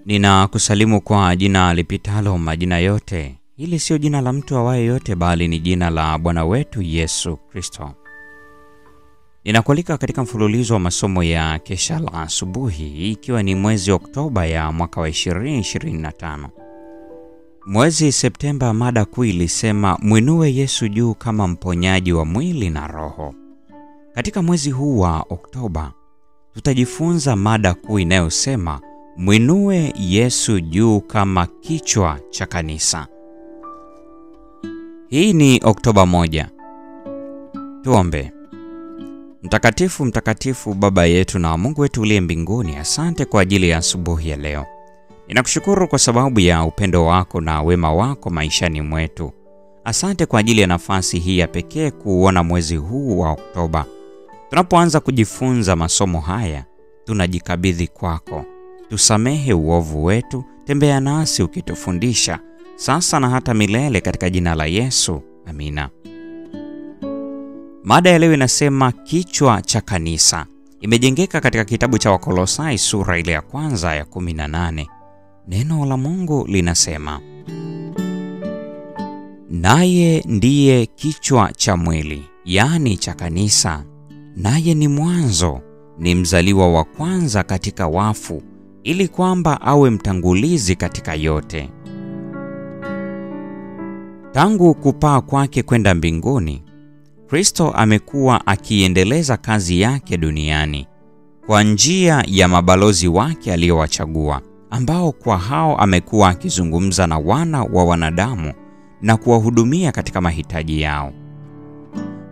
Ninakusalimu kwa jina lipitalo majina yote. Hili sio jina la mtu awaye yote, bali ni jina la Bwana wetu Yesu Kristo. Ninakualika katika mfululizo wa masomo ya kesha la asubuhi, ikiwa ni mwezi Oktoba ya mwaka wa 2025. Mwezi Septemba, mada kuu ilisema mwinue Yesu juu kama mponyaji wa mwili na roho. Katika mwezi huu wa Oktoba, tutajifunza mada kuu inayosema mwinue Yesu juu kama kichwa cha kanisa. Hii ni Oktoba 1. Tuombe. Mtakatifu, mtakatifu Baba yetu na Mungu wetu uliye mbinguni, asante kwa ajili ya asubuhi ya leo. Ninakushukuru kwa sababu ya upendo wako na wema wako maishani mwetu. Asante kwa ajili ya nafasi hii ya pekee kuona mwezi huu wa Oktoba. Tunapoanza kujifunza masomo haya, tunajikabidhi kwako. Tusamehe uovu wetu, tembea nasi ukitufundisha, sasa na hata milele, katika jina la Yesu. Amina. Mada ya leo inasema kichwa cha kanisa. Imejengeka katika kitabu cha Wakolosai sura ile ya kwanza ya 18. Neno la Mungu linasema, naye ndiye kichwa cha mwili, yani cha kanisa. Naye ni mwanzo, ni mzaliwa wa kwanza katika wafu, ili kwamba awe mtangulizi katika yote. Tangu kupaa kwake kwenda mbinguni, Kristo amekuwa akiendeleza kazi yake duniani kwa njia ya mabalozi wake aliowachagua, ambao kwa hao amekuwa akizungumza na wana wa wanadamu na kuwahudumia katika mahitaji yao.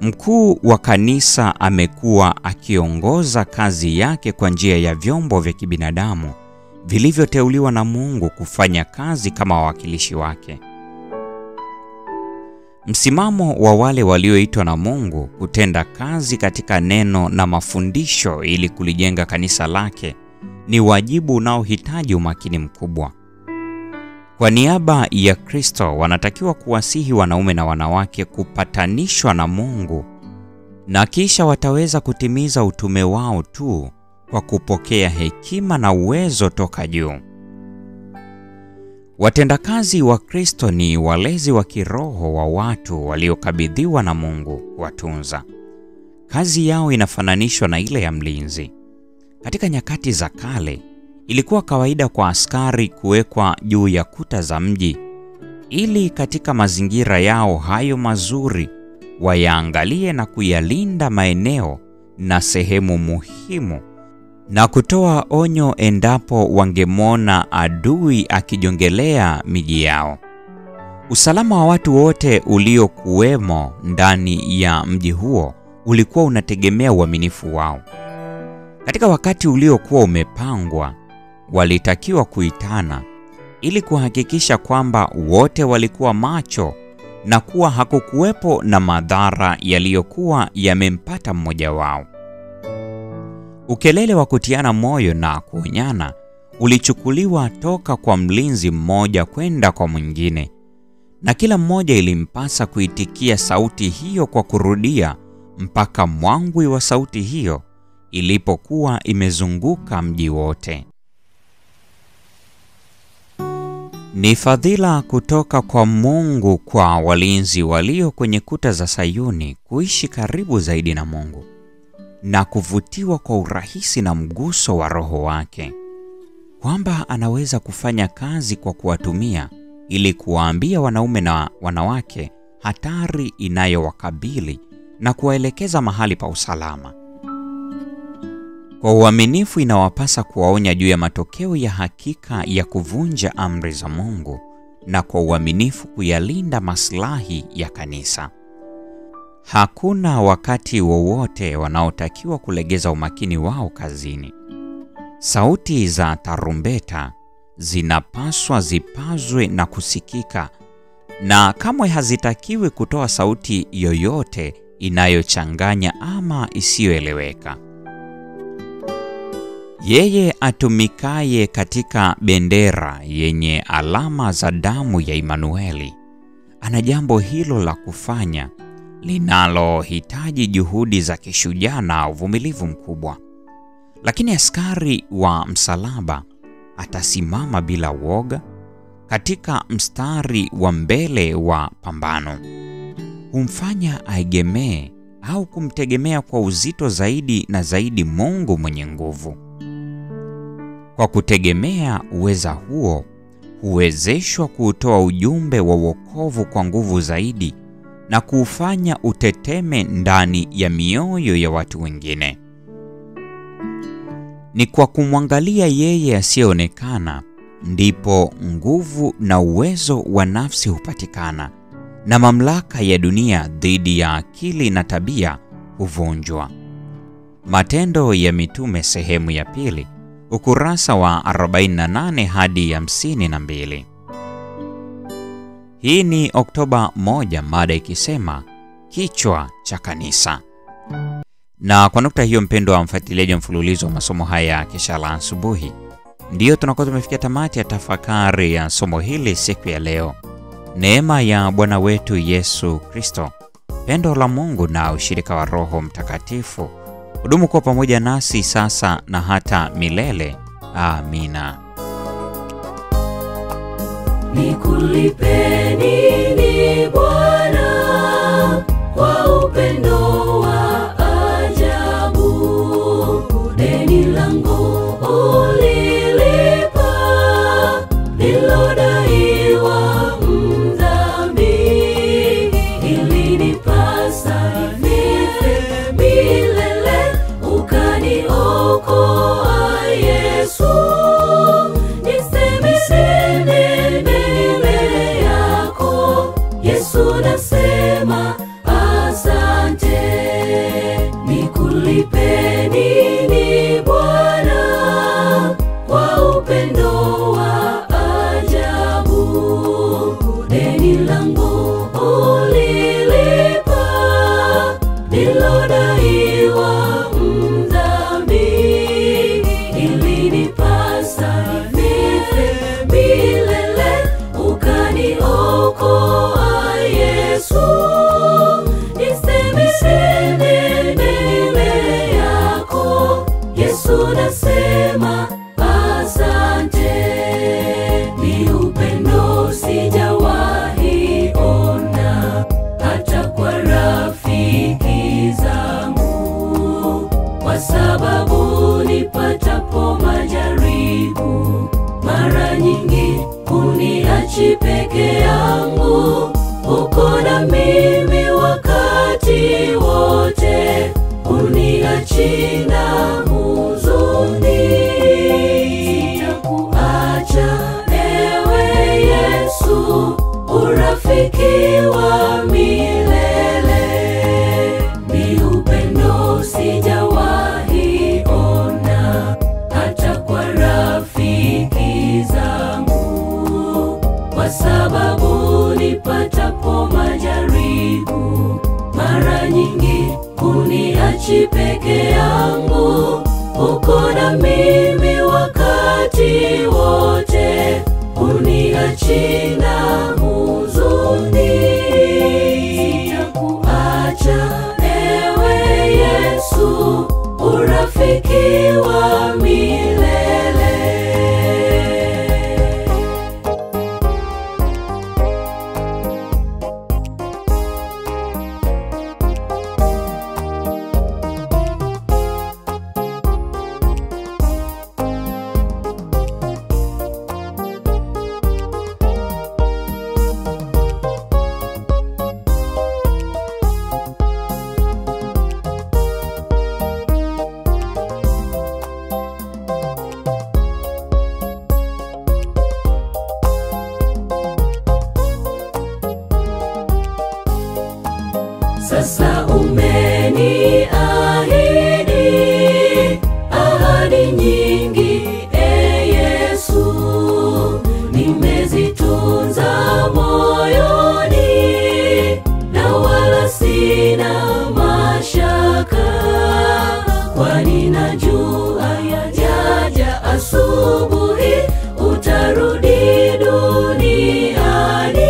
Mkuu wa kanisa amekuwa akiongoza kazi yake kwa njia ya vyombo vya kibinadamu vilivyoteuliwa na Mungu kufanya kazi kama wawakilishi wake. Msimamo wa wale walioitwa na Mungu kutenda kazi katika neno na mafundisho ili kulijenga kanisa lake ni wajibu unaohitaji umakini mkubwa. Kwa niaba ya Kristo, wanatakiwa kuwasihi wanaume na wanawake kupatanishwa na Mungu, na kisha wataweza kutimiza utume wao tu kwa kupokea hekima na uwezo toka juu. Watendakazi wa Kristo ni walezi wa kiroho wa watu waliokabidhiwa na Mungu kuwatunza. Kazi yao inafananishwa na ile ya mlinzi. Katika nyakati za kale, ilikuwa kawaida kwa askari kuwekwa juu ya kuta za mji ili katika mazingira yao hayo mazuri wayaangalie na kuyalinda maeneo na sehemu muhimu na kutoa onyo endapo wangemwona adui akijongelea miji yao. Usalama wa watu wote uliokuwemo ndani ya mji huo ulikuwa unategemea uaminifu wao. Katika wakati uliokuwa umepangwa, walitakiwa kuitana ili kuhakikisha kwamba wote walikuwa macho na kuwa hakukuwepo na madhara yaliyokuwa yamempata mmoja wao. Ukelele wa kutiana moyo na kuonyana ulichukuliwa toka kwa mlinzi mmoja kwenda kwa mwingine, na kila mmoja ilimpasa kuitikia sauti hiyo kwa kurudia mpaka mwangwi wa sauti hiyo ilipokuwa imezunguka mji wote. Ni fadhila kutoka kwa Mungu kwa walinzi walio kwenye kuta za Sayuni kuishi karibu zaidi na Mungu na kuvutiwa kwa urahisi na mguso wa Roho wake, kwamba anaweza kufanya kazi kwa kuwatumia ili kuwaambia wanaume na wanawake hatari inayowakabili na kuwaelekeza mahali pa usalama. Kwa uaminifu inawapasa kuwaonya juu ya matokeo ya hakika ya kuvunja amri za Mungu, na kwa uaminifu kuyalinda maslahi ya kanisa. Hakuna wakati wowote wanaotakiwa kulegeza umakini wao kazini. Sauti za tarumbeta zinapaswa zipazwe na kusikika, na kamwe hazitakiwi kutoa sauti yoyote inayochanganya ama isiyoeleweka. Yeye atumikaye katika bendera yenye alama za damu ya Imanueli ana jambo hilo la kufanya linalohitaji juhudi za kishujaa na uvumilivu mkubwa. Lakini askari wa msalaba atasimama bila woga katika mstari wa mbele wa pambano. Humfanya aegemee au kumtegemea kwa uzito zaidi na zaidi Mungu mwenye nguvu. Kwa kutegemea uweza huo, huwezeshwa kuutoa ujumbe wa wokovu kwa nguvu zaidi na kuufanya uteteme ndani ya mioyo ya watu wengine. Ni kwa kumwangalia yeye asiyeonekana ndipo nguvu na uwezo wa nafsi hupatikana, na mamlaka ya dunia dhidi ya akili na tabia huvunjwa. Matendo ya Mitume sehemu ya 2, ukurasa wa 48 hadi 52. Hii ni Oktoba 1, mada ikisema kichwa cha kanisa. Na kwa nukta hiyo, mpendo wa mfuatiliaji wa mfululizo wa masomo haya Kesha la Asubuhi, ndiyo tunakuwa tumefikia tamati ya tafakari ya somo hili siku ya leo. Neema ya Bwana wetu Yesu Kristo, pendo la Mungu na ushirika wa Roho Mtakatifu hudumu kwa pamoja nasi sasa na hata milele. Amina. Nikulipe nini Bwana kwa upendo wa ajabu? Deni langu ulilipa, nilodaiwa mdhambi. Ilinipasa nife milele, ukaniokoa Yesu. Nasema asante. Nikulipe nini Bwana kwa upendo wa ajabu? Deni langu ulilipa, nilodaiwa mdhambi. Ilinipasa nife milele, ukaniokoa Yesu. Niseme mbele yako Yesu, nasema asante. Ni upendo sijawahi ona hata kwa rafiki zangu, kwa sababu nipatapo majaribu mara nyingi huniachi peke yangu. Uko na mimi wakati wote, uniachi na huzuni. Sitakuacha ewe Yesu, urafiki wa milele. Ni upendo sijawahi ona hata kwa rafiki zangu, kwa sababu nipatapo majaribu mara nyingi huniachi peke yangu. Uko na mimi wakati wote, uniachi na huzuni. Sitakuacha ewe Yesu, urafiki wa milele. Sasa umeniahidi ahadi nyingi, Yesu. Nimezitunza moyoni na wala sina mashaka, kwani najua yajaja asubuhi utarudi duniani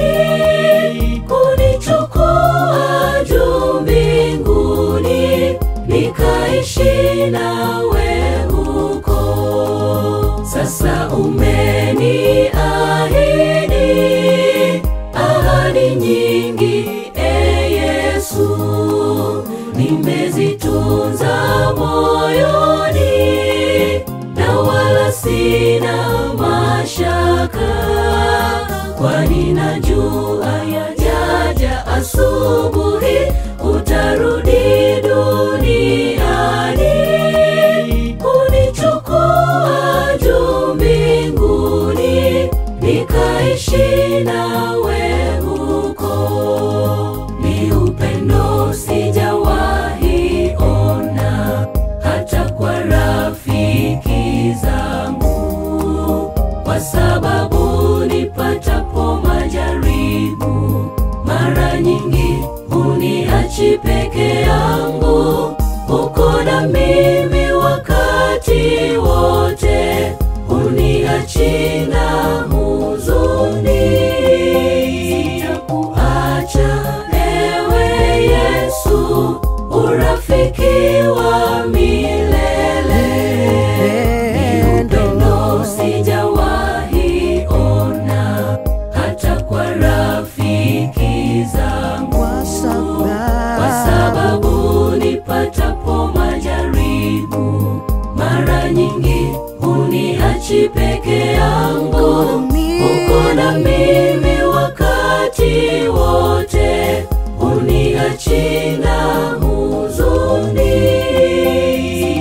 kunichukua juu mbinguni, nikaishi nawe huko. Sasa sina mashaka, kwani najua yajaja asubuhi utarudi duniani kunichukua juu mbinguni nikaishi nawe huko. Ni upendo sijawahi ona hata kwa rafiki zangu, kwa sababu nipatapo majaribu mara nyingi huniachi peke yangu. Uko na mimi wakati wote, huniachi na huzuni. Sitakuacha ewe Yesu, urafiki wa milele. Ni upendo sijawahi ona hata kwa rafiki zangu, kwa sababu nipatapo majaribu mara nyingi huniachi peke yangu. Uko na mimi wakati wote, huniachi na huzuni.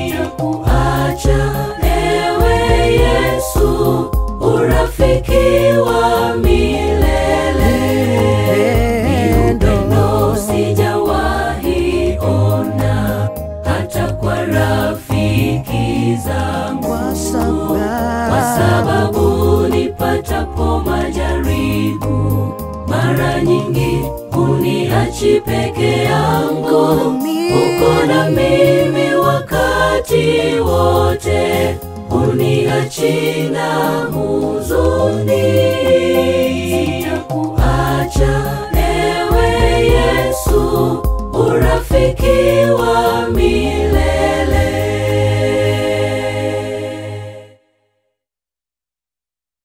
Sitakuacha ewe Yesu, urafiki wa milele. Ni upendo sijawahi ona hata kwa rafiki zangu, kwa sababu nipatapo majaribu mara nyingi huniachi peke yangu. Uko na mimi wakati wote, huniachi na